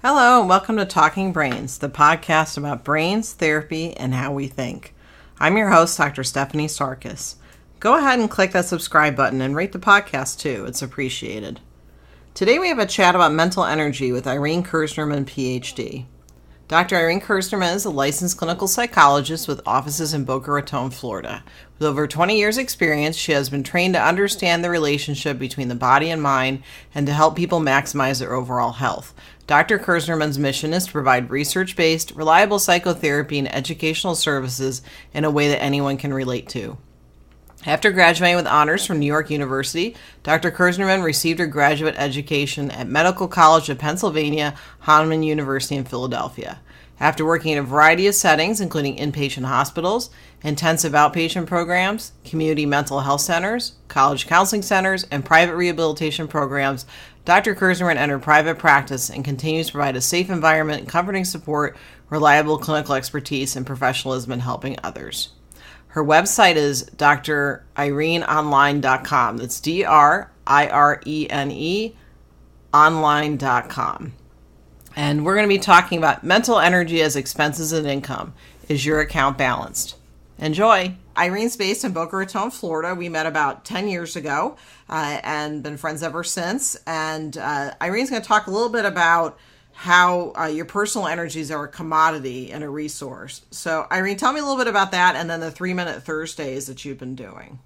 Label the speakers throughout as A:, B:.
A: Hello, and welcome to Talking Brains, the podcast about brains, therapy, and how we think. I'm your host, Dr. Stephanie Sarkis. Go ahead and click that subscribe button and rate the podcast too. It's appreciated. Today we have a chat about mental energy with Irene Kerzhnerman, PhD. Dr. Irene Kerzhnerman is a licensed clinical psychologist with offices in Boca Raton, Florida. With over 20 years' experience, she has been trained to understand the relationship between the body and mind and to help people maximize their overall health. Dr. Kerzhnerman's mission is to provide research-based, reliable psychotherapy and educational services in a way that anyone can relate to. After graduating with honors from New York University, Dr. Kerzhnerman received her graduate education at Medical College of Pennsylvania, Hahnemann University in Philadelphia. After working in a variety of settings, including inpatient hospitals, intensive outpatient programs, community mental health centers, college counseling centers, and private rehabilitation programs, Dr. Kerzhnerman entered private practice and continues to provide a safe environment, comforting support, reliable clinical expertise, and professionalism in helping others. Her website is drireneonline.com. That's DRIRENE online.com. And we're going to be talking about mental energy as expenses and income. Is your account balanced? Enjoy. Irene's based in Boca Raton, Florida. We met about 10 years ago and been friends ever since. And Irene's going to talk a little bit about how your personal energies are a commodity and a resource. So, Irene, tell me a little bit about that and then the 3-Minute Thursdays that you've been doing.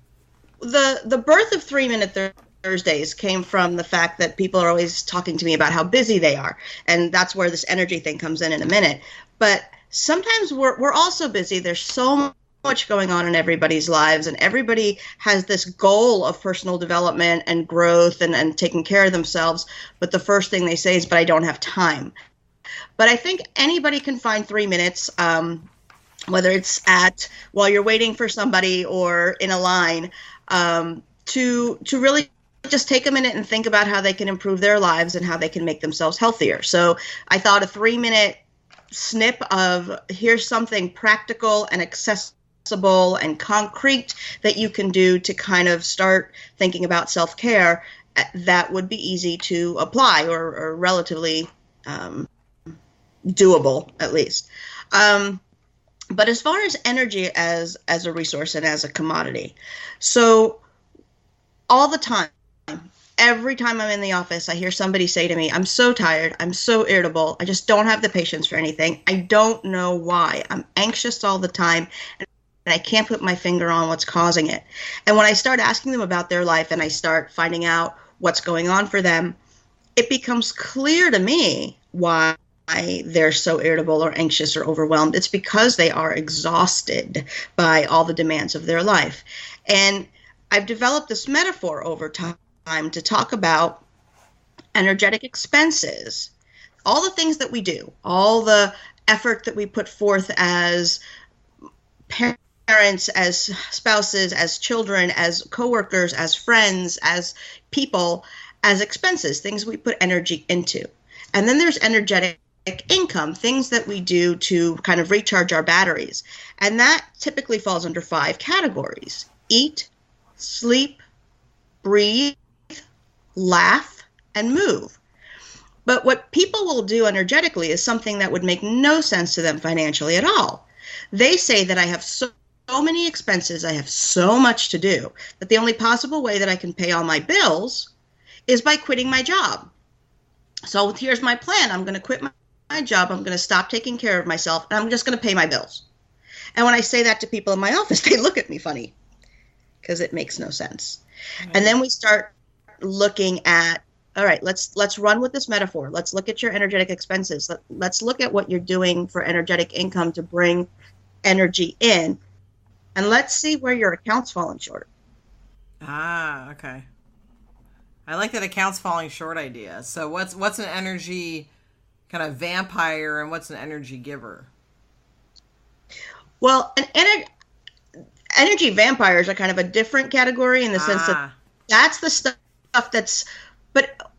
B: The birth of 3-Minute Thursdays came from the fact that people are always talking to me about how busy they are. And that's where this energy thing comes in a minute. But sometimes we're also busy. There's so much going on in everybody's lives, and everybody has this goal of personal development and growth and taking care of themselves, but the first thing they say is, but I don't have time. But I think anybody can find 3 minutes, whether it's while you're waiting for somebody or in a line, to really just take a minute and think about how they can improve their lives and how they can make themselves healthier. So I thought a 3-minute snip of here's something practical and accessible and concrete that you can do to kind of start thinking about self-care that would be easy to apply or relatively doable, at least. But as far as energy as a resource and as a commodity, so all the time, every time I'm in the office, I hear somebody say to me, I'm so tired, I'm so irritable, I just don't have the patience for anything. I don't know why. I'm anxious all the time, and I can't put my finger on what's causing it. And when I start asking them about their life and I start finding out what's going on for them, it becomes clear to me why they're so irritable or anxious or overwhelmed. It's because they are exhausted by all the demands of their life. And I've developed this metaphor over time to talk about energetic expenses, all the things that we do, all the effort that we put forth as parents, as spouses, as children, as coworkers, as friends, as people, as expenses, things we put energy into. And then there's energetic income, things that we do to kind of recharge our batteries. And that typically falls under 5 categories: eat, sleep, breathe, laugh, and move. But what people will do energetically is something that would make no sense to them financially at all. They say that I have so many expenses, I have so much to do, that the only possible way that I can pay all my bills is by quitting my job. So here's my plan. I'm going to quit my job. I'm going to stop taking care of myself, and I'm just going to pay my bills. And when I say that to people in my office, they look at me funny because it makes no sense. Mm-hmm. And then we start looking at, all right, let's run with this metaphor. Let's look at your energetic expenses. Let's look at what you're doing for energetic income to bring energy in. And let's see where your account's falling short.
A: Ah, okay. I like that account's falling short idea. So what's an energy kind of vampire and what's an energy giver?
B: Well, energy vampires are kind of a different category in the sense that that's the stuff but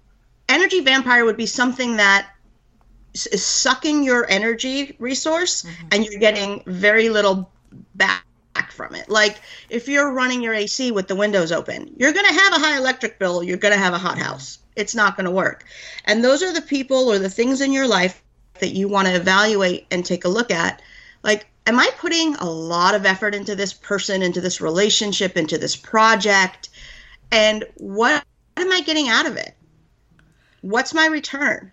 B: energy vampire would be something that is sucking your energy resource, mm-hmm. and you're getting very little back from it. Like if you're running your AC with the windows open, you're going to have a high electric bill, you're going to have a hot house. it's not going to work. And those are the people or the things in your life that you want to evaluate and take a look at. Like, am I putting a lot of effort into this person, into this relationship, into this project? And what am I getting out of it? What's my return?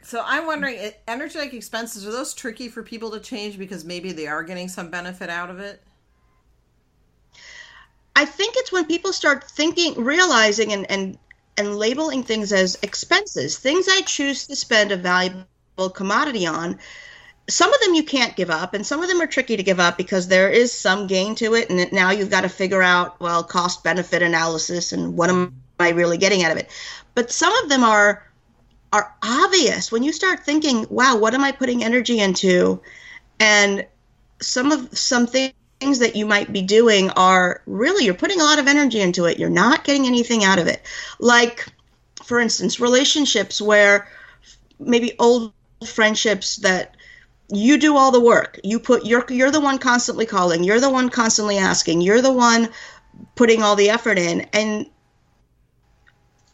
A: So I'm wondering, energetic expenses, are those tricky for people to change because maybe they are getting some benefit out of it?
B: I think it's when people start thinking, realizing and labeling things as expenses, things I choose to spend a valuable commodity on. Some of them you can't give up, and some of them are tricky to give up because there is some gain to it, and now you've got to figure out, well, cost-benefit analysis and what am I really getting out of it. But some of them are obvious when you start thinking, wow, what am I putting energy into? And some things that you might be doing are really, you're putting a lot of energy into it. You're not getting anything out of it. Like, for instance, relationships where maybe old friendships that you do all the work. You're the one constantly calling. You're the one constantly asking. You're the one putting all the effort in. And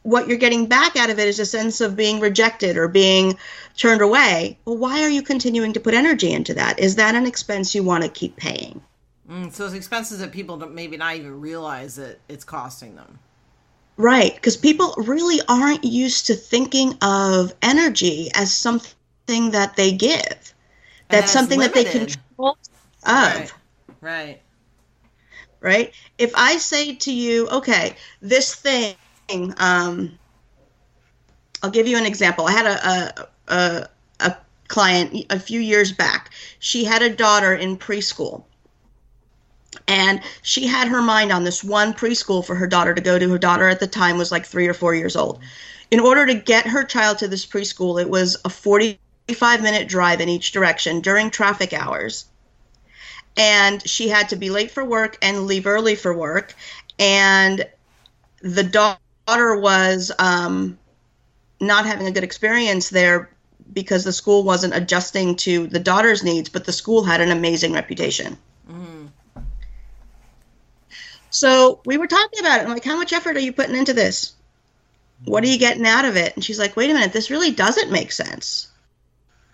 B: what you're getting back out of it is a sense of being rejected or being turned away. Well, why are you continuing to put energy into that? Is that an expense you want to keep paying?
A: So it's expenses that people don't maybe not even realize that it's costing them.
B: Right, because people really aren't used to thinking of energy as something that they give. That's something limited. That they control of.
A: Right.
B: If I say to you, okay, this thing, I'll give you an example. I had a client a few years back. She had a daughter in preschool. And she had her mind on this one preschool for her daughter to go to. Her daughter at the time was like 3 or 4 years old. In order to get her child to this preschool, it was a 45-minute drive in each direction during traffic hours. And she had to be late for work and leave early for work. And the daughter was not having a good experience there because the school wasn't adjusting to the daughter's needs, but the school had an amazing reputation. So we were talking about it. I'm like, how much effort are you putting into this? What are you getting out of it? And she's like, wait a minute, this really doesn't make sense.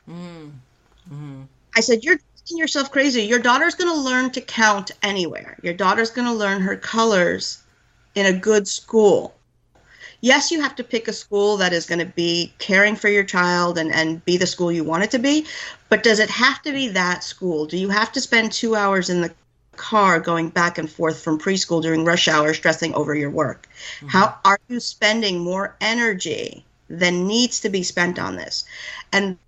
B: I said, you're making yourself crazy. Your daughter's going to learn to count anywhere. Your daughter's going to learn her colors in a good school. Yes, you have to pick a school that is going to be caring for your child and be the school you want it to be. But does it have to be that school? Do you have to spend 2 hours in the car going back and forth from preschool during rush hour stressing over your work? How are you spending more energy than needs to be spent on this? And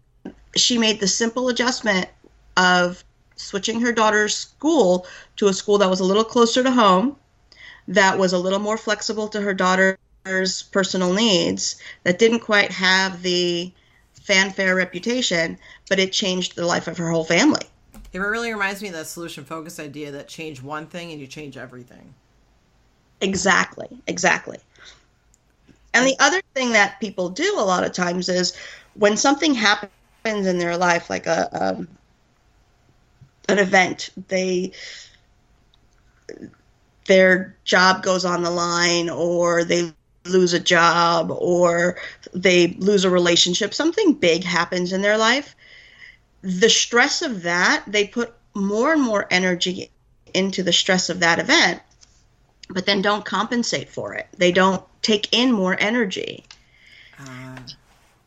B: she made the simple adjustment of switching her daughter's school to a school that was a little closer to home, that was a little more flexible to her daughter's personal needs, that didn't quite have the fanfare reputation, but it changed the life of her whole family.
A: It really reminds me of that solution focus idea that change one thing and you change everything.
B: Exactly. And the other thing that people do a lot of times is when something happens in their life, like an event, their job goes on the line, or they lose a job, or they lose a relationship, something big happens in their life. The stress of that, they put more and more energy into the stress of that event, but then don't compensate for it. They don't take in more energy.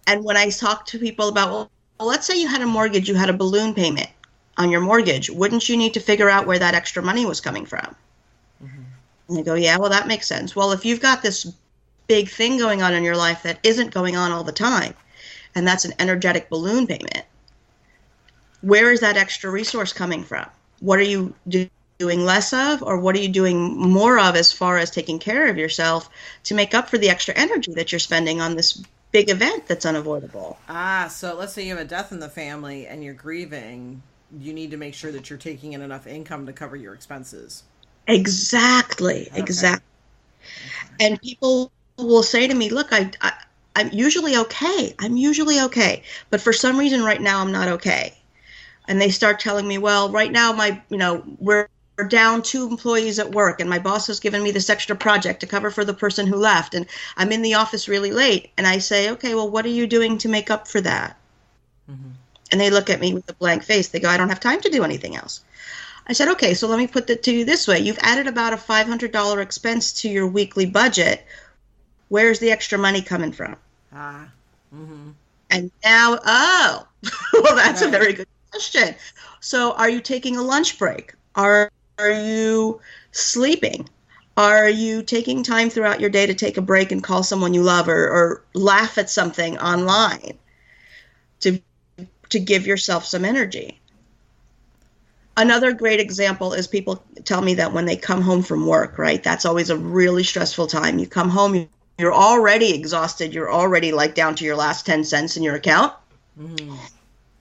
B: And when I talk to people about, well, let's say you had a mortgage, you had a balloon payment on your mortgage, wouldn't you need to figure out where that extra money was coming from? And they go, yeah, well, that makes sense. Well, if you've got this big thing going on in your life that isn't going on all the time, and that's an energetic balloon payment, where is that extra resource coming from? What are you doing less of, or what are you doing more of as far as taking care of yourself to make up for the extra energy that you're spending on this big event that's unavoidable?
A: So let's say you have a death in the family and you're grieving. You need to make sure that you're taking in enough income to cover your expenses.
B: Exactly. And people will say to me, look, I'm usually okay. But for some reason right now I'm not okay. And they start telling me, well, right now we're down 2 employees at work and my boss has given me this extra project to cover for the person who left and I'm in the office really late, and I say, okay, well, what are you doing to make up for that? Mm-hmm. And they look at me with a blank face. They go, I don't have time to do anything else. I said, okay, so let me put it to you this way. You've added about a $500 expense to your weekly budget. Where's the extra money coming from? Mm-hmm. And now, well, that's right. A very good question. So are you taking a lunch break? Are you sleeping? Are you taking time throughout your day to take a break and call someone you love or laugh at something online to give yourself some energy? Another great example is people tell me that when they come home from work, right? That's always a really stressful time. You come home, you're already exhausted. You're already like down to your last 10 cents in your account. Mm-hmm.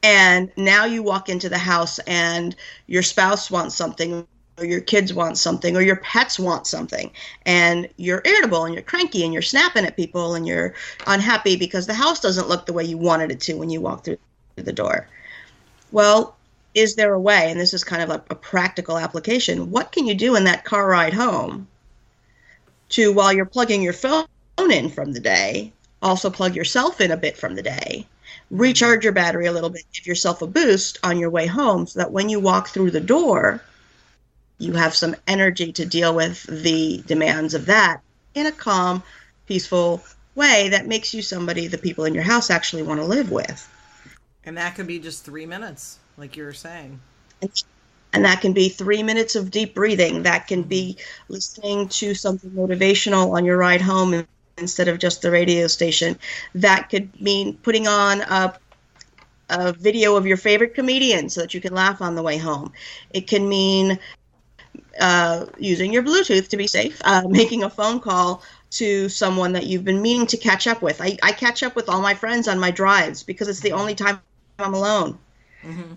B: And now you walk into the house and your spouse wants something, or your kids want something, or your pets want something. And you're irritable and you're cranky and you're snapping at people and you're unhappy because the house doesn't look the way you wanted it to when you walk through the door. Well, is there a way, and this is kind of a practical application, what can you do in that car ride home to, while you're plugging your phone in from the day, also plug yourself in a bit from the day, recharge your battery a little bit, give yourself a boost on your way home so that when you walk through the door, you have some energy to deal with the demands of that in a calm, peaceful way that makes you somebody the people in your house actually want to live with.
A: And that could be just 3 minutes, like you were saying.
B: And that can be 3 minutes of deep breathing. That can be listening to something motivational on your ride home instead of just the radio station. That could mean putting on a video of your favorite comedian so that you can laugh on the way home. It can mean using your Bluetooth to be safe, making a phone call to someone that you've been meaning to catch up with. I catch up with all my friends on my drives because it's the only time I'm alone. Mm-hmm.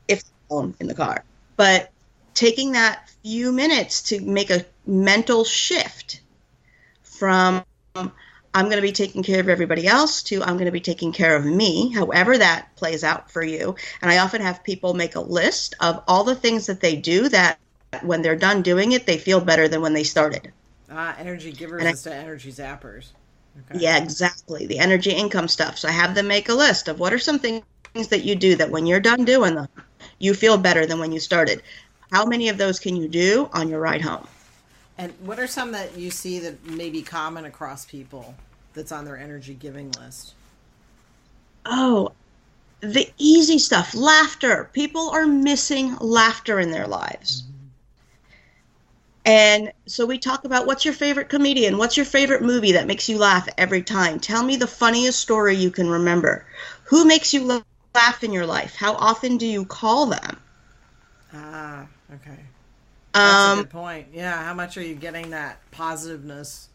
B: If I'm alone in the car. But taking that few minutes to make a mental shift from I'm going to be taking care of everybody else to I'm going to be taking care of me, however that plays out for you. And I often have people make a list of all the things that they do that when they're done doing it, they feel better than when they started.
A: Energy givers instead of energy zappers.
B: Okay. Yeah, exactly. The energy income stuff. So I have them make a list of what are some things that you do that when you're done doing them, you feel better than when you started. How many of those can you do on your ride home?
A: And what are some that you see that may be common across people that's on their energy giving list?
B: Oh, the easy stuff. Laughter. People are missing laughter in their lives. Mm-hmm. And so we talk about what's your favorite comedian? What's your favorite movie that makes you laugh every time? Tell me the funniest story you can remember. Who makes you laugh in your life? How often do you call them?
A: Okay. That's a good point. Yeah, how much are you getting that positiveness?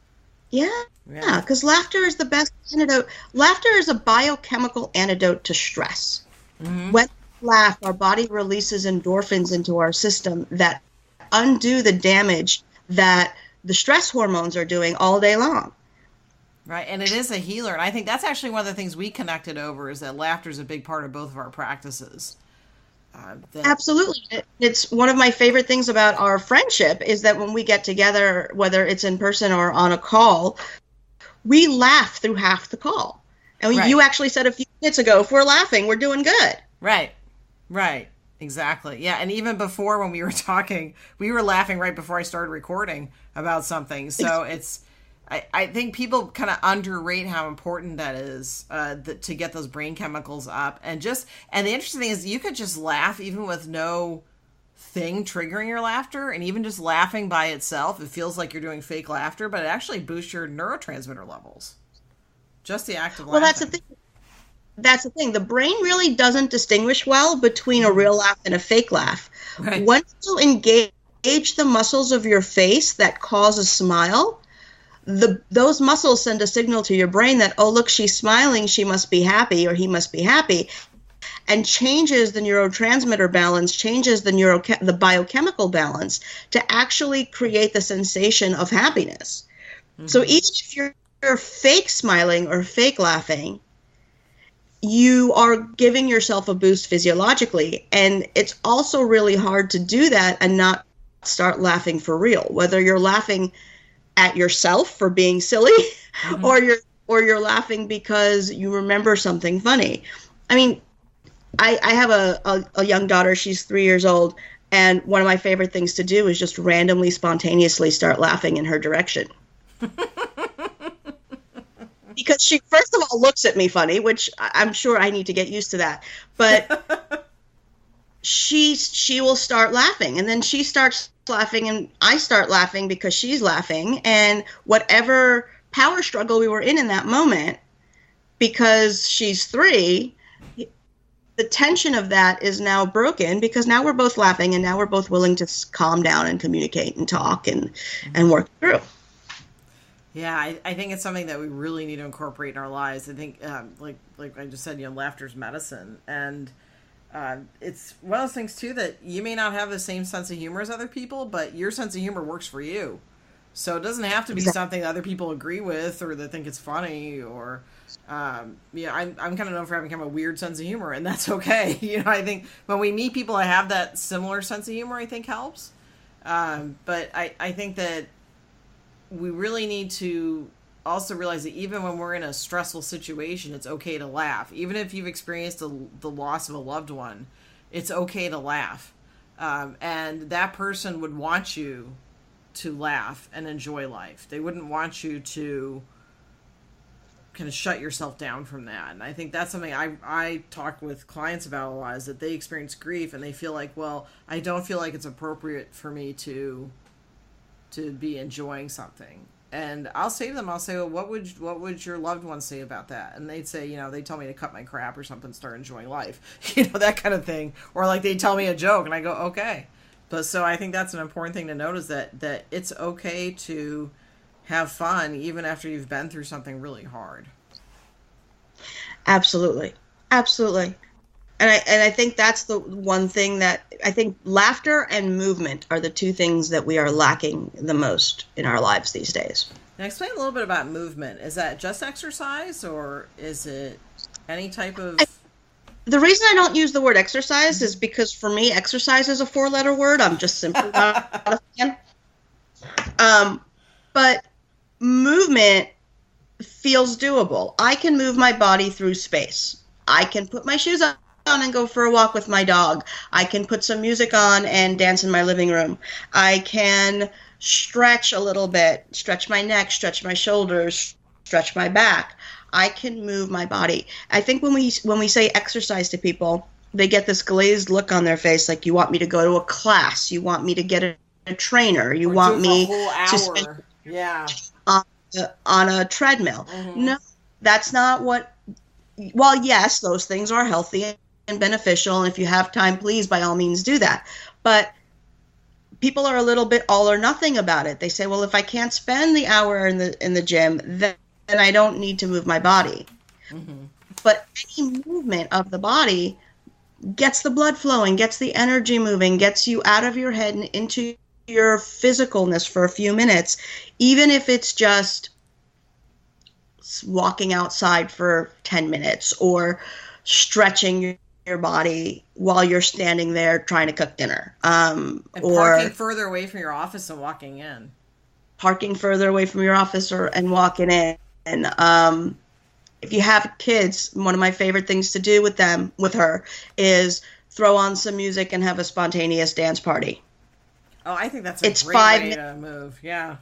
B: Yeah, because laughter is the best antidote. Laughter is a biochemical antidote to stress. Mm-hmm. When we laugh, our body releases endorphins into our system that undo the damage that the stress hormones are doing all day long.
A: Right, and it is a healer. And I think that's actually one of the things we connected over is that laughter is a big part of both of our practices.
B: Absolutely. It's one of my favorite things about our friendship is that when we get together, whether it's in person or on a call, we laugh through half the call. And you actually said a few minutes ago, if we're laughing, we're doing good.
A: Right. Exactly. Yeah. And even before when we were talking, we were laughing right before I started recording about something. So I think people kind of underrate how important that is to get those brain chemicals up. And the interesting thing is you could just laugh even with no thing triggering your laughter. And even just laughing by itself, it feels like you're doing fake laughter, but it actually boosts your neurotransmitter levels. Just the act of laughing.
B: Well, that's the thing. The brain really doesn't distinguish well between a real laugh and a fake laugh. Right. Once you engage the muscles of your face that cause a smile, those muscles send a signal to your brain that, oh, look, she's smiling, she must be happy, or he must be happy, and changes the neurotransmitter balance, changes the biochemical balance to actually create the sensation of happiness. Mm-hmm. So even if you're fake smiling or fake laughing, you are giving yourself a boost physiologically. And it's also really hard to do that and not start laughing for real, whether you're laughing at yourself for being silly
A: Mm-hmm.
B: or you're laughing because you remember something funny. I mean, I have a young daughter. She's 3 years old. And one of my favorite things to do is just randomly, spontaneously start laughing in her direction. Because she, first of all, looks at me funny, which I'm sure I need to get used to that. But she will start laughing, and then she starts laughing, and I start laughing because she's laughing. And whatever power struggle we were in that moment, because she's 3, the tension of that is now broken because now we're both laughing, and now we're both willing to calm down and communicate and talk and work through.
A: Yeah, I think it's something that we really need to incorporate in our lives. I think, like I just said, laughter's medicine. And it's one of those things, too, that you may not have the same sense of humor as other people, but your sense of humor works for you. So it doesn't have to be something that other people agree with or that think it's funny or... I'm kind of known for having kind of a weird sense of humor, and that's okay. I think when we meet people that have that similar sense of humor, I think helps. But I think that we really need to also realize that even when we're in a stressful situation, it's okay to laugh. Even if you've experienced the loss of a loved one, it's okay to laugh. And that person would want you to laugh and enjoy life. They wouldn't want you to kind of shut yourself down from that. And I think that's something I talk with clients about a lot, is that they experience grief and they feel like, well, I don't feel like it's appropriate for me to be enjoying something. And I'll say to them, well, what would your loved ones say about that? And they'd say, they tell me to cut my crap or something, start enjoying life, that kind of thing. Or like they tell me a joke and I go, okay. But so I think that's an important thing to notice, that it's okay to have fun even after you've been through something really hard.
B: Absolutely. And I think that's the one thing that I think laughter and movement are the two things that we are lacking the most in our lives these days.
A: Now explain a little bit about movement. Is that just exercise, or is it any type of...
B: The reason I don't use the word exercise is because for me, exercise is a 4-letter word. I'm just simply not a fan. But movement feels doable. I can move my body through space. I can put my shoes on and go for a walk with my dog. I can put some music on and dance in my living room. I can stretch a little bit, stretch my neck, stretch my shoulders, stretch my back. I can move my body. I think when we say exercise to people, they get this glazed look on their face, like, you want me to go to a class, you want me to get a trainer, you want me to spend on a treadmill. Mm-hmm. No, that's not what... Well, yes, those things are healthy and beneficial, and if you have time, please, by all means, do that. But people are a little bit all or nothing about it. They say, well, if I can't spend the hour in the gym, then I don't need to move my body. Mm-hmm. But any movement of the body gets the blood flowing, gets the energy moving, gets you out of your head and into your physicalness for a few minutes, even if it's just walking outside for 10 minutes or stretching your body while you're standing there trying to cook dinner.
A: And parking further away from your office and walking in.
B: Parking further away from your office and walking in. And if you have kids, one of my favorite things to do with her, is throw on some music and have a spontaneous dance party. Oh,
A: I think that's a great way to move. Yeah.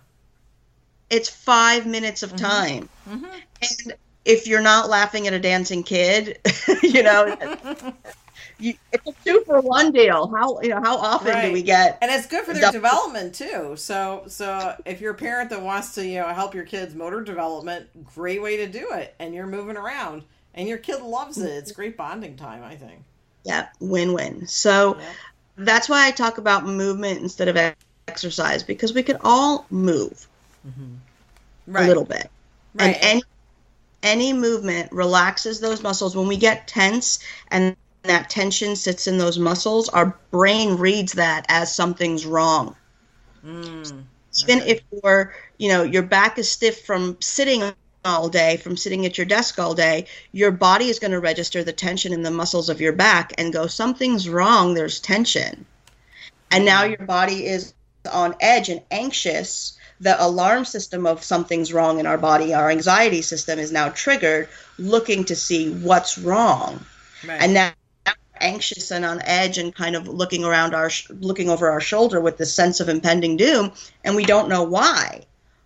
B: It's 5 minutes of time. Mm-hmm. And if you're not laughing at a dancing kid, it's a 2-for-1 deal. How often do we get?
A: And it's good for their development too. So if you're a parent that wants to, help your kids' motor development, great way to do it. And you're moving around and your kid loves it. It's great bonding time, I think.
B: Yeah. Win-win. So that's why I talk about movement instead of exercise, because we can all move a little bit. Right. And any movement relaxes those muscles. When we get tense and that tension sits in those muscles, our brain reads that as something's wrong. Even if your back is stiff from sitting all day, from sitting at your desk all day, your body is going to register the tension in the muscles of your back and go, something's wrong, there's tension. And now your body is on edge and anxious, the alarm system of something's wrong in our body, our anxiety system, is now triggered, looking to see what's wrong.
A: Right.
B: And now anxious and on edge and kind of looking over our shoulder with the sense of impending doom, and we don't know why.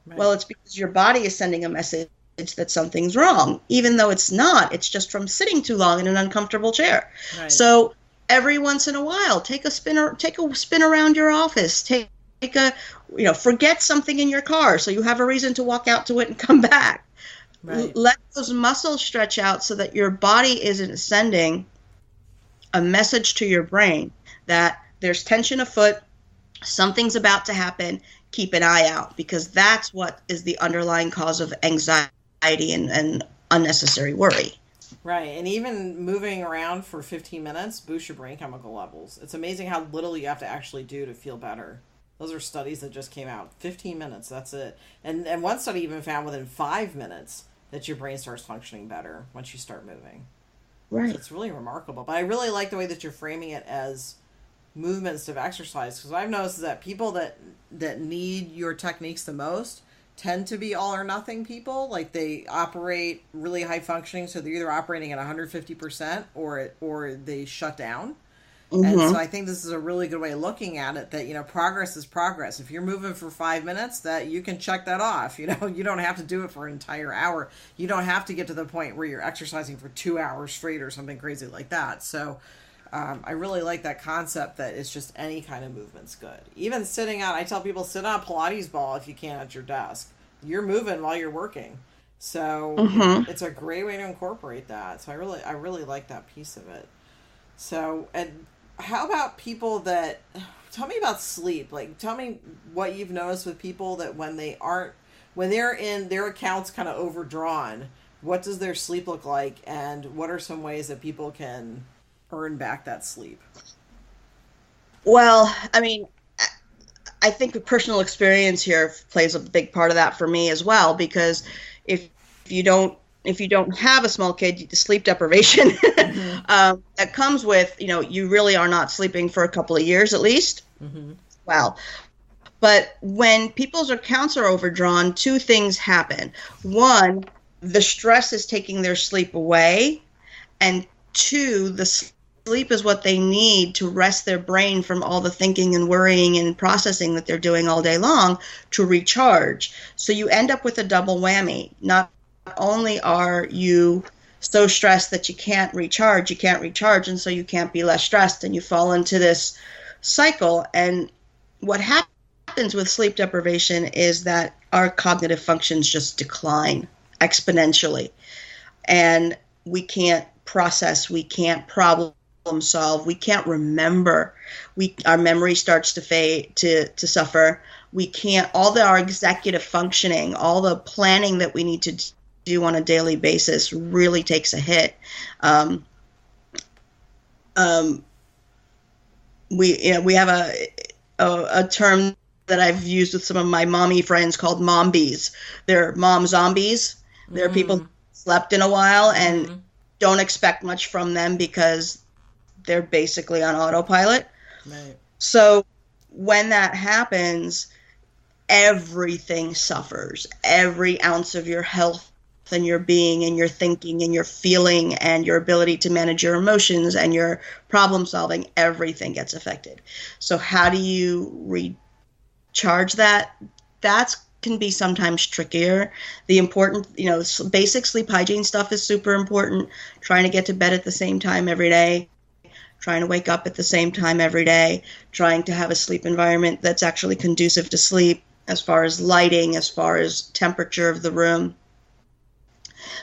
B: Right. Well, it's because your body is sending a message that something's wrong, even though it's not. It's just from sitting too long in an uncomfortable chair. Right. So every once in a while, take a spin around your office. Take a, forget something in your car so you have a reason to walk out to it and come back. Right. Let those muscles stretch out so that your body isn't sending a message to your brain that there's tension afoot, something's about to happen, keep an eye out, because that's what is the underlying cause of anxiety and unnecessary worry.
A: Right, and even moving around for 15 minutes boosts your brain chemical levels. It's amazing how little you have to actually do to feel better. Those are studies that just came out. 15 minutes, that's it. And one study even found within 5 minutes that your brain starts functioning better once you start moving.
B: Right.
A: So it's really remarkable. But I really like the way that you're framing it as movements of exercise, because what I've noticed is that people that need your techniques the most tend to be all or nothing people. Like, they operate really high functioning, so they're either operating at 150% or they shut down. Mm-hmm. And so I think this is a really good way of looking at it, that, progress is progress. If you're moving for 5 minutes, that you can check that off. You don't have to do it for an entire hour. You don't have to get to the point where you're exercising for 2 hours straight or something crazy like that. So I really like that concept that it's just any kind of movement's good. Even sitting on, I tell people, sit on a Pilates ball if you can at your desk. You're moving while you're working. So It's a great way to incorporate that. So I really like that piece of it. So, and how about people that, tell me about sleep. Like, tell me what you've noticed with people that when they're in their accounts kind of overdrawn, what does their sleep look like, and what are some ways that people can earn back that sleep?
B: Well, I mean, I think personal experience here plays a big part of that for me as well, because if you don't have a small kid, sleep deprivation that comes with, you really are not sleeping for a couple of years at least. Mm-hmm. Well, but when people's accounts are overdrawn, two things happen. One, the stress is taking their sleep away, and two, the sleep is what they need to rest their brain from all the thinking and worrying and processing that they're doing all day long to recharge. So you end up with a double whammy. Not only are you so stressed that you can't recharge, and so you can't be less stressed, and you fall into this cycle. And what happens with sleep deprivation is that our cognitive functions just decline exponentially, and we can't process, we can't problem solve, we can't remember, our memory starts to fade, to suffer. We can't, our executive functioning, all the planning that we need to do on a daily basis really takes a hit. We have a term that I've used with some of my mommy friends called mombies. They're mom zombies. They're people who slept in a while and don't expect much from them because they're basically on autopilot. Right. So when that happens, everything suffers. Every ounce of your health and your being and your thinking and your feeling and your ability to manage your emotions and your problem solving, everything gets affected. So how do you recharge that? That can be sometimes trickier. The important, basic sleep hygiene stuff is super important. Trying to get to bed at the same time every day, trying to wake up at the same time every day, trying to have a sleep environment that's actually conducive to sleep as far as lighting, as far as temperature of the room.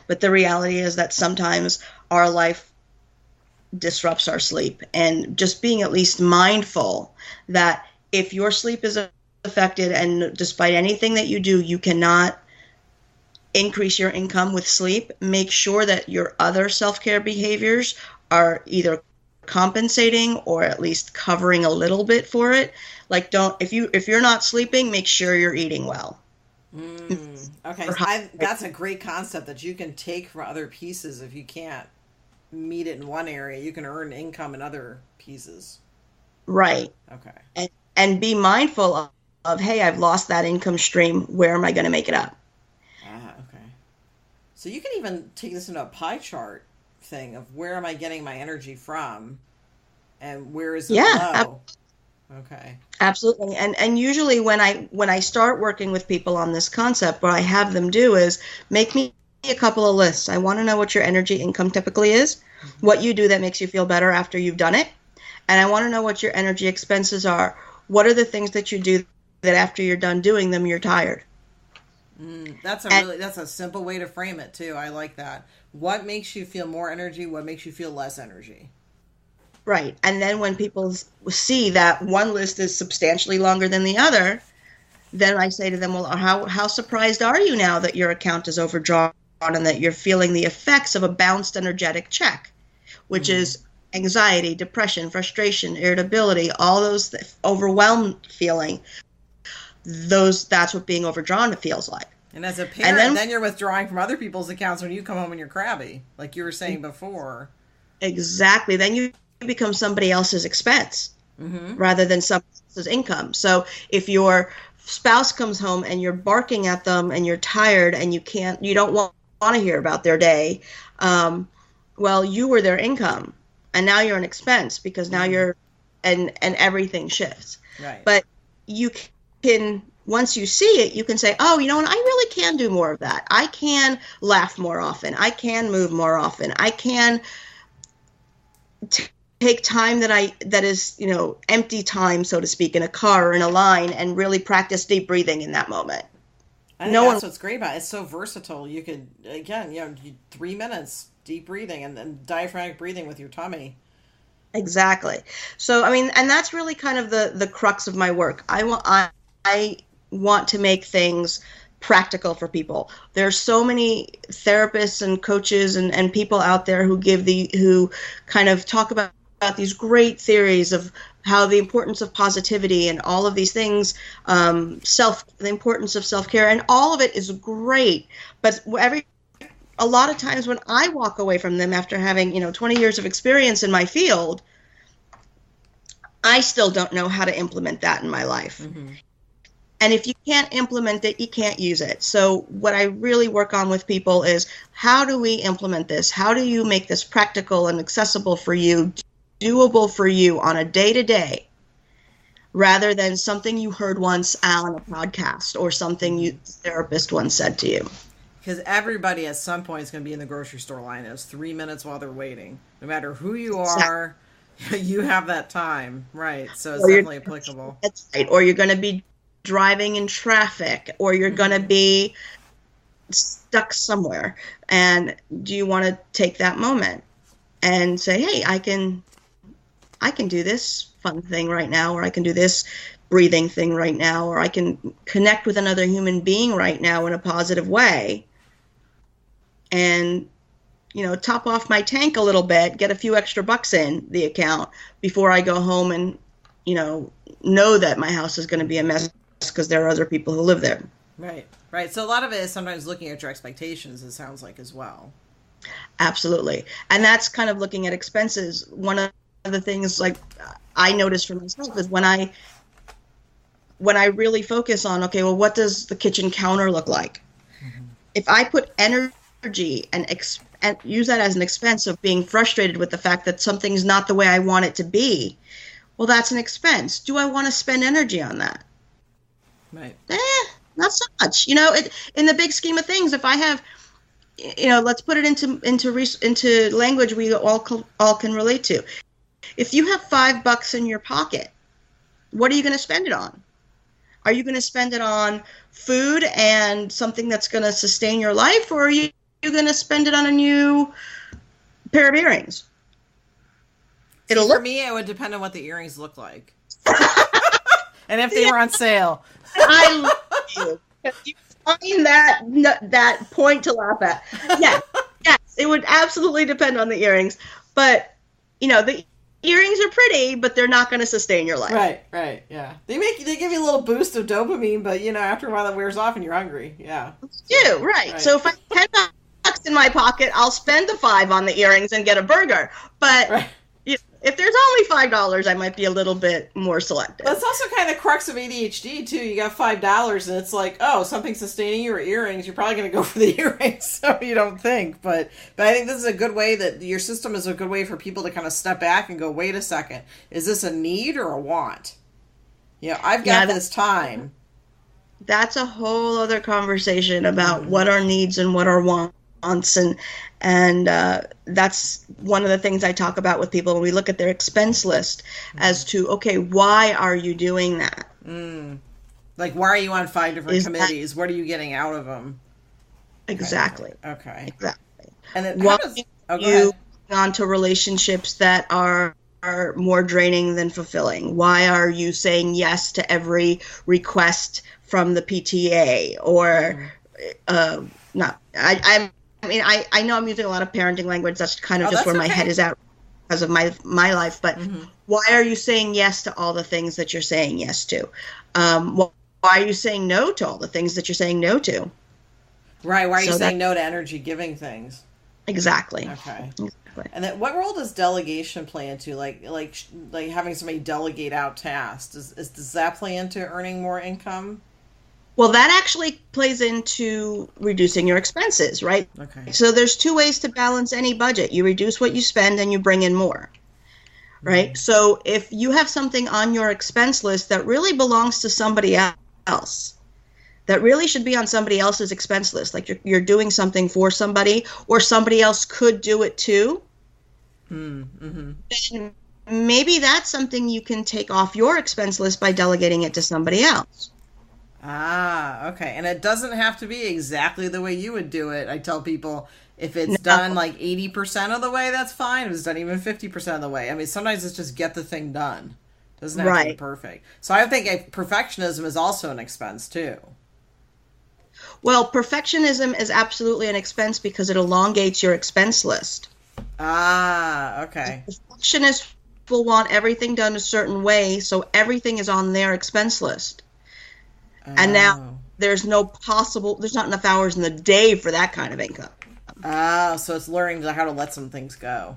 B: But the reality is that sometimes our life disrupts our sleep, and just being at least mindful that if your sleep is affected, and despite anything that you do, you cannot increase your income with sleep, make sure that your other self-care behaviors are either compensating or at least covering a little bit for it. Like, if you're not sleeping, make sure you're eating well.
A: Okay, so that's a great concept that you can take from other pieces. If you can't meet it in one area, you can earn income in other pieces.
B: Right.
A: Okay.
B: And be mindful hey, I've lost that income stream. Where am I going to make it up?
A: Ah, okay. So you can even take this into a pie chart thing of where am I getting my energy from and where is it low? Okay.
B: Absolutely. And usually when I start working with people on this concept, what I have them do is make me a couple of lists. I want to know what your energy income typically is, what you do that makes you feel better after you've done it, and I want to know what your energy expenses are. What are the things that you do that after you're done doing them, you're tired?
A: That's a simple way to frame it too. I like that. What makes you feel more energy? What makes you feel less energy?
B: Right. And then when people see that one list is substantially longer than the other, then I say to them, well, how surprised are you now that your account is overdrawn and that you're feeling the effects of a bounced energetic check, which is anxiety, depression, frustration, irritability, all those overwhelmed feeling. That's what being overdrawn feels like.
A: And as a parent, then you're withdrawing from other people's accounts when you come home and you're crabby, like you were saying before.
B: Exactly. Then you become somebody else's expense rather than somebody else's income. So if your spouse comes home and you're barking at them and you're tired and you don't want to hear about their day, well, you were their income and now you're an expense because now you're, and everything shifts.
A: Right.
B: But you can, once you see it, you can say, oh, you know what, I really can do more of that. I can laugh more often. I can move more often. I can take time that is, empty time, so to speak, in a car or in a line and really practice deep breathing in that moment.
A: I think that's what's great about it. It's so versatile. You could, again, 3 minutes deep breathing and then diaphragmatic breathing with your tummy.
B: Exactly. So, I mean, and that's really kind of the crux of my work. I want to make things practical for people. There are so many therapists and coaches and people out there who kind of talk about these great theories of how the importance of positivity and all of these things, the importance of self-care, and all of it is great. But a lot of times when I walk away from them after having, 20 years of experience in my field, I still don't know how to implement that in my life. Mm-hmm. And if you can't implement it, you can't use it. So what I really work on with people is, how do we implement this? How do you make this practical and accessible for you, doable for you on a day-to-day, rather than something you heard once on a podcast or something your therapist once said to you?
A: Because everybody at some point is going to be in the grocery store line. It's 3 minutes while they're waiting. No matter who you are, you have that time. Right. So it's definitely applicable.
B: That's right. Or you're going to be driving in traffic, or you're going to be stuck somewhere. And do you want to take that moment and say, hey, I can do this fun thing right now, or I can do this breathing thing right now, or I can connect with another human being right now in a positive way, and top off my tank a little bit, get a few extra bucks in the account before I go home and know that my house is going to be a mess because there are other people who live there.
A: Right. So a lot of it is sometimes looking at your expectations, it sounds like, as well.
B: Absolutely. And that's kind of looking at expenses. One of the things, like, I noticed for myself is when I really focus on, okay, well, what does the kitchen counter look like? Mm-hmm. If I put energy and use that as an expense of being frustrated with the fact that something's not the way I want it to be, well, that's an expense. Do I want to spend energy on that?
A: Right.
B: Not so much. In the big scheme of things, if I have, let's put it into language we all can relate to. If you have $5 in your pocket, what are you going to spend it on? Are you going to spend it on food and something that's going to sustain your life, or are you going to spend it on a new pair of earrings?
A: For me, it would depend on what the earrings look like. And if they were on sale.
B: I love you. You find that point to laugh at. Yes, it would absolutely depend on the earrings. But, the earrings are pretty, but they're not going to sustain your life.
A: Right, yeah. They give you a little boost of dopamine, but, after a while that wears off and you're hungry. Yeah.
B: You do, right. So if I have $10 in my pocket, I'll spend the $5 on the earrings and get a burger. But... Right. if there's only $5, I might be a little bit more selective.
A: That's also kind of the crux of ADHD too. You got $5 and it's like, oh, something's sustaining your earrings. You're probably going to go for the earrings, so you don't think. But I think this is a good way that your system is a good way for people to kind of step back and go, wait a second, is this a need or a want? I've got this time.
B: That's a whole other conversation about what are needs and what are wants, and that's one of the things I talk about with people when we look at their expense list as to, okay, why are you doing that?
A: Like, why are you on 5 different committees? What are you getting out of them?
B: Exactly.
A: Okay.
B: Exactly.
A: And then
B: why are you on to relationships that are more draining than fulfilling? Why are you saying yes to every request from the PTA or not? I know I'm using a lot of parenting language. That's kind of just where my head is at because of my life. But why are you saying yes to all the things that you're saying yes to? Why are you saying no to all the things that you're saying no to?
A: Right. Why are you saying no to energy giving things?
B: Exactly.
A: Okay. And then, what role does delegation play into, like having somebody delegate out tasks? Does that play into earning more income?
B: Well, that actually plays into reducing your expenses, right?
A: Okay.
B: So there's 2 ways to balance any budget. You reduce what you spend and you bring in more, right? So if you have something on your expense list that really belongs to somebody else, that really should be on somebody else's expense list, like you're doing something for somebody or somebody else could do it too, then maybe that's something you can take off your expense list by delegating it to somebody else.
A: Ah, okay. And it doesn't have to be exactly the way you would do it. I tell people, if it's done like 80% of the way, that's fine. If it's done even 50% of the way. I mean, sometimes it's just get the thing done. It doesn't have to be perfect. So I think perfectionism is also an expense too.
B: Well, perfectionism is absolutely an expense because it elongates your expense list.
A: Ah, okay.
B: Perfectionists will want everything done a certain way, so everything is on their expense list. And now there's not enough hours in the day for that kind of income.
A: Oh, so it's learning how to let some things go.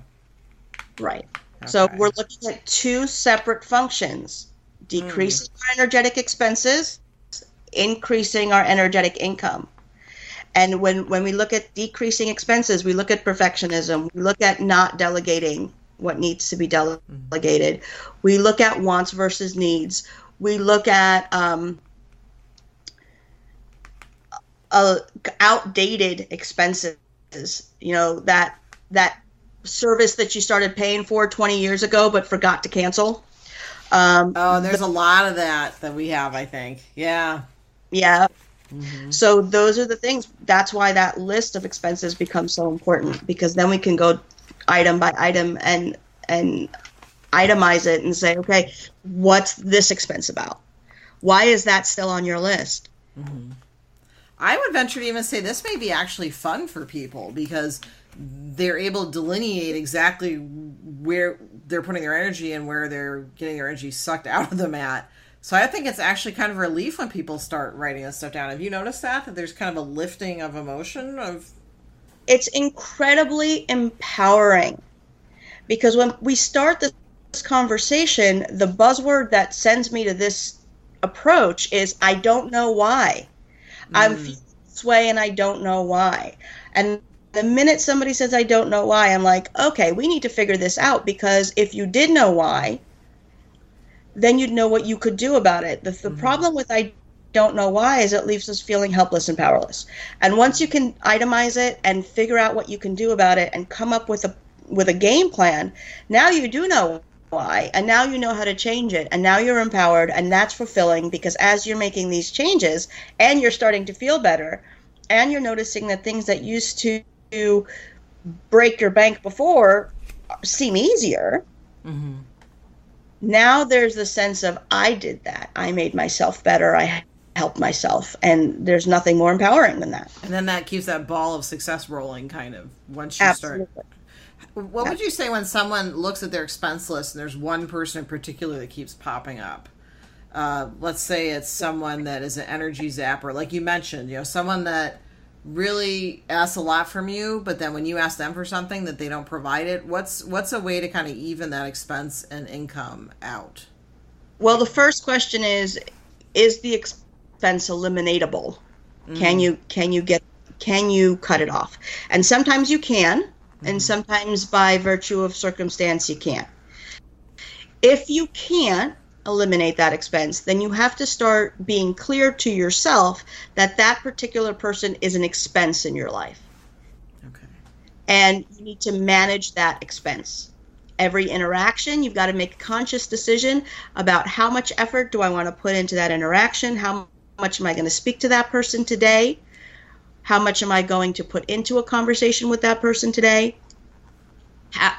B: Right. Okay. So we're looking at 2 separate functions: decreasing our energetic expenses, increasing our energetic income. And when we look at decreasing expenses, we look at perfectionism. We look at not delegating what needs to be delegated. We look at wants versus needs. We look at outdated expenses, that service that you started paying for 20 years ago but forgot to cancel.
A: There's a lot of that we have, I think. Yeah.
B: So those are the things. That's why that list of expenses becomes so important, because then we can go item by item and itemize it and say, okay, what's this expense about? Why is that still on your list?
A: I would venture to even say this may be actually fun for people because they're able to delineate exactly where they're putting their energy and where they're getting their energy sucked out of them at. So I think it's actually kind of a relief when people start writing this stuff down. Have you noticed that there's kind of a lifting of emotion?
B: It's incredibly empowering, because when we start this conversation, the buzzword that sends me to this approach is, I don't know why. I'm feeling this way and I don't know why. And the minute somebody says, I don't know why, I'm like, okay, we need to figure this out, because if you did know why, then you'd know what you could do about it. The problem with I don't know why is it leaves us feeling helpless and powerless. And once you can itemize it and figure out what you can do about it and come up with a game plan, now you do know why, and now you know how to change it, and now you're empowered, and that's fulfilling, because as you're making these changes and you're starting to feel better and you're noticing that things that used to break your bank before seem easier, now there's the sense of, I did that, I made myself better, I helped myself, and there's nothing more empowering than that.
A: And then that keeps that ball of success rolling, kind of, once you start. What would you say when someone looks at their expense list and there's one person in particular that keeps popping up? Let's say it's someone that is an energy zapper, like you mentioned, someone that really asks a lot from you, but then when you ask them for something that they don't provide it, what's a way to kind of even that expense and income out?
B: Well, the first question is the expense eliminatable? Mm. Can you cut it off? And sometimes you can, and sometimes by virtue of circumstance you can't. If you can't eliminate that expense, then you have to start being clear to yourself that that particular person is an expense in your life.
A: Okay.
B: And you need to manage that expense. Every interaction, you've got to make a conscious decision about how much effort do I want to put into that interaction? How much am I going to speak to that person today? How much am I going to put into a conversation with that person today?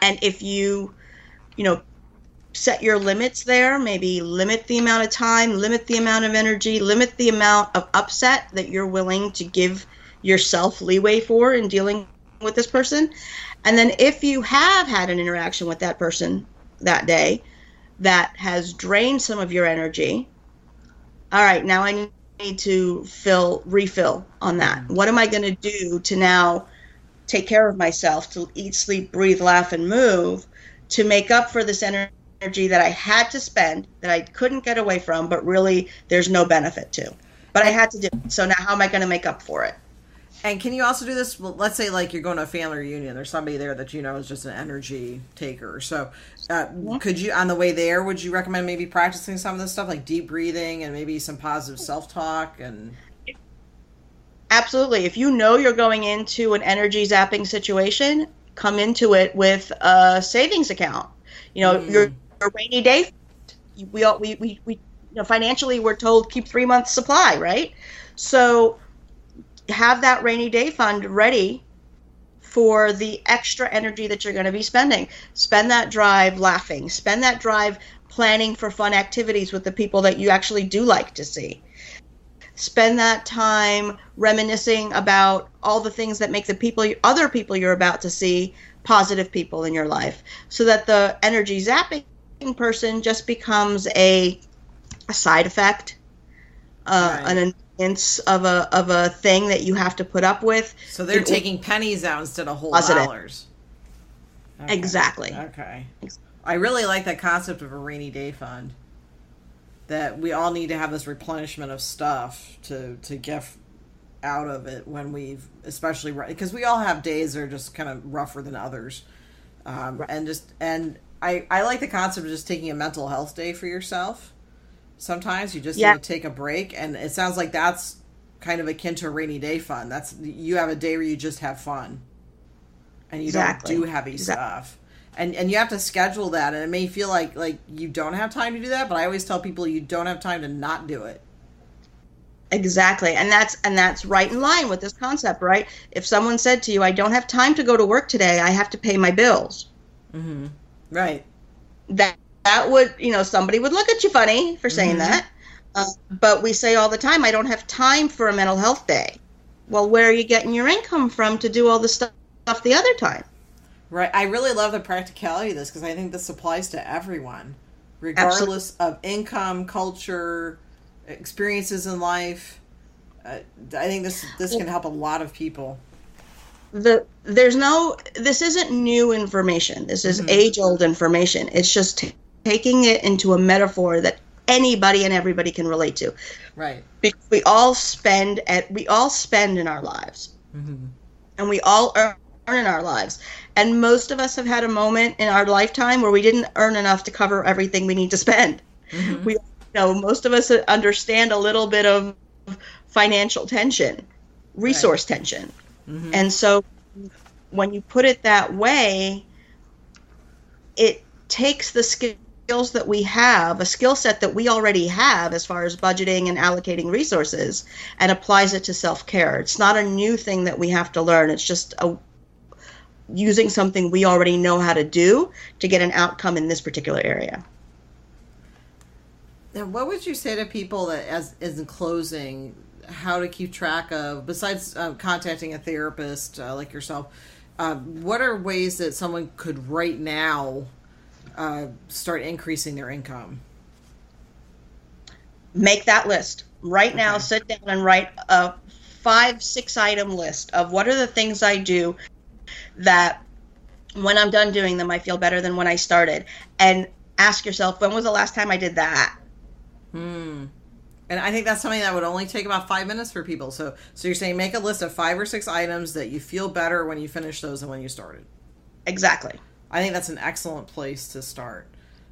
B: And if you set your limits there, maybe limit the amount of time, limit the amount of energy, limit the amount of upset that you're willing to give yourself leeway for in dealing with this person. And then if you have had an interaction with that person that day that has drained some of your energy, all right, now I need to refill on that. What am I going to do to now take care of myself, to eat, sleep, breathe, laugh, and move, to make up for this energy that I had to spend, that I couldn't get away from, but really there's no benefit to. But I had to do it. So now how am I going to make up for it?
A: And can you also do this? Well, let's say like you're going to a family reunion. There's somebody there that you know is just an energy taker. So could you, on the way there, would you recommend maybe practicing some of this stuff like deep breathing and maybe some positive self-talk? And
B: absolutely. If you know you're going into an energy zapping situation, come into it with a savings account. Your rainy day. We financially we're told keep 3 months supply, right? So have that rainy day fund ready for the extra energy that you're going to be spending. Spend that drive laughing. Spend that drive planning for fun activities with the people that you actually do like to see. Spend that time reminiscing about all the things that make other people you're about to see positive people in your life, so that the energy zapping person just becomes a side effect, an annoyance of a thing that you have to put up with.
A: So they're taking pennies out instead of whole
B: positive.
A: Dollars.
B: Okay. Exactly.
A: Okay. I really like that concept of a rainy day fund. That we all need to have this replenishment of stuff to get out of it when especially because we all have days that are just kind of rougher than others, right. and I like the concept of just taking a mental health day for yourself. Sometimes you just need to take a break, and it sounds like that's kind of akin to a rainy day fund. That's, you have a day where you just have fun, and you don't do heavy stuff. And you have to schedule that, and it may feel like you don't have time to do that, but I always tell people you don't have time to not do it.
B: Exactly. And that's right in line with this concept, right? If someone said to you, I don't have time to go to work today, I have to pay my bills.
A: Mm-hmm. Right.
B: That would, somebody would look at you funny for saying that. But we say all the time, I don't have time for a mental health day. Well, where are you getting your income from to do all the stuff the other time?
A: Right. I really love the practicality of this, because I think this applies to everyone, regardless of income, culture, experiences in life. I think this can help a lot of people.
B: This isn't new information. This is age-old information. It's just taking it into a metaphor that anybody and everybody can relate to.
A: Right.
B: Because we all spend in our lives. Mm-hmm. And we all earn in our lives. And most of us have had a moment in our lifetime where we didn't earn enough to cover everything we need to spend. Mm-hmm. Most of us understand a little bit of financial tension, resource tension. Mm-hmm. And so when you put it that way, it takes the skills that we have, a skill set that we already have as far as budgeting and allocating resources, and applies it to self-care. It's not a new thing that we have to learn. It's just using something we already know how to do to get an outcome in this particular area.
A: And what would you say to people that, as in closing, how to keep track of, besides contacting a therapist like yourself, what are ways that someone could right now start increasing their income?
B: Make that list. Right now, sit down and write a 5-6 item list of what are the things I do that when I'm done doing them, I feel better than when I started. And ask yourself, when was the last time I did that?
A: And I think that's something that would only take about 5 minutes for people. So you're saying make a list of 5 or 6 items that you feel better when you finish those than when you started.
B: Exactly.
A: I think that's an excellent place to start.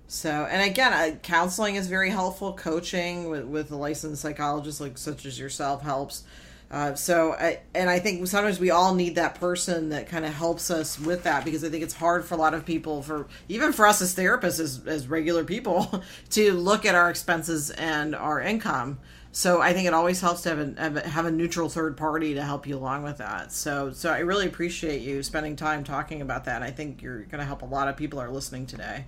A: So, and again, counseling is very helpful. Coaching with a licensed psychologist such as yourself helps. I think sometimes we all need that person that kind of helps us with that, because I think it's hard for a lot of people, even for us as therapists, as regular people, to look at our expenses and our income. So I think it always helps to have a neutral third party to help you along with that. So I really appreciate you spending time talking about that. I think you're going to help a lot of people who are listening today.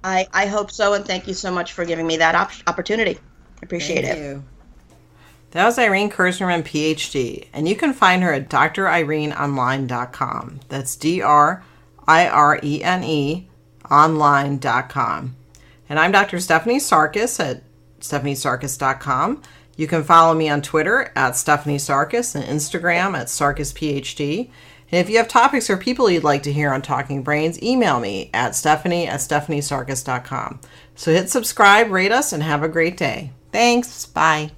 B: I hope so, and thank you so much for giving me that opportunity. I appreciate it.
A: Thank you. That was Irene Kerzhnerman, PhD, and you can find her at drireneonline.com. That's DRIRENE online.com. And I'm Dr. Stephanie Sarkis at stephaniesarkis.com. You can follow me on Twitter at Stephanie Sarkis and Instagram at SarkisPhD. And if you have topics or people you'd like to hear on Talking Brains, email me at stephanie@stephaniesarkis.com. So hit subscribe, rate us, and have a great day. Thanks. Bye.